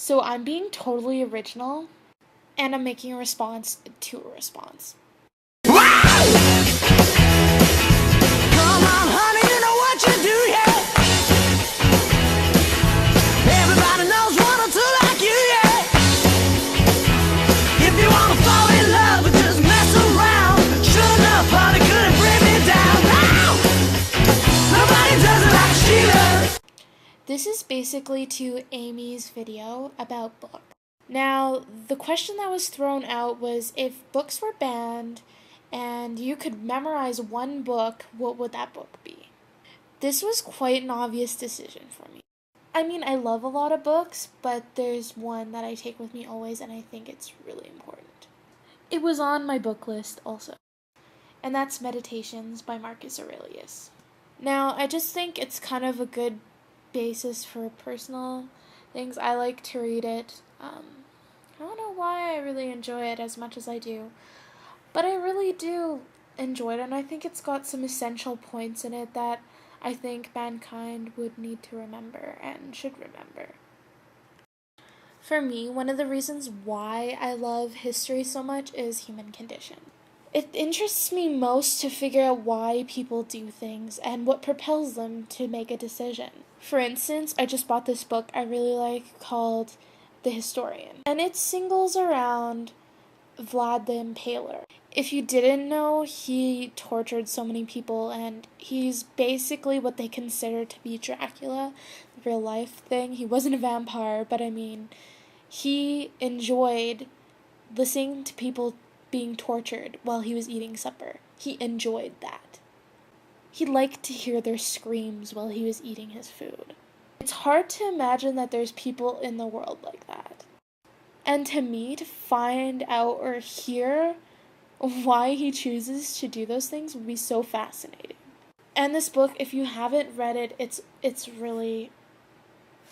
So I'm being totally original, and I'm making a response to a response. Come on, honey, you know what you do, yeah. Everybody knows one or two like you, yeah. If you wanna fall in love and just mess around, sure enough, honey, couldn't bring me down. No! Nobody does it like she does. This is basically to Amy's video about books. Now, the question that was thrown out was, if books were banned and you could memorize one book, what would that book be? This was quite an obvious decision for me. I mean, I love a lot of books, but there's one that I take with me always, and I think it's really important. It was on my book list also, and that's Meditations by Marcus Aurelius. Now, I just think it's kind of a good basis for personal things. I like to read it. I don't know why I really enjoy it as much as I do, but I really do enjoy it, and I think it's got some essential points in it that I think mankind would need to remember and should remember. For me, one of the reasons why I love history so much is human condition. It interests me most to figure out why people do things and what propels them to make a decision. For instance, I just bought this book I really like called The Historian, and it singles around Vlad the Impaler. If you didn't know, he tortured so many people, and he's basically what they consider to be Dracula, the real life thing. He wasn't a vampire, but I mean, he enjoyed listening to people being tortured while he was eating supper. He enjoyed that. He liked to hear their screams while he was eating his food. It's hard to imagine that there's people in the world like that. And to me, to find out or hear why he chooses to do those things would be so fascinating. And this book, if you haven't read it, it's really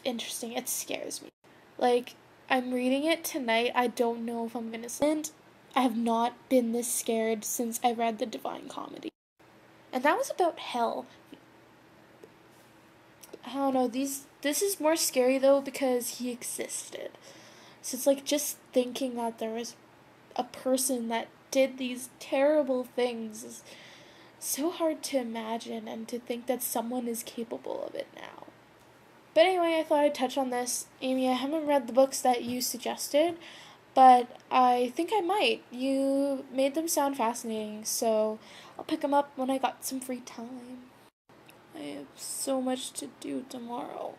interesting. It scares me. Like, I'm reading it tonight. I don't know if I'm gonna sleep. And I have not been this scared since I read The Divine Comedy. And that was about hell. I don't know, this is more scary though because he existed. So it's like just thinking that there was a person that did these terrible things is so hard to imagine, and to think that someone is capable of it now. But anyway, I thought I'd touch on this. Amy, I haven't read the books that you suggested, but I think I might. You made them sound fascinating, so I'll pick them up when I got some free time. I have so much to do tomorrow.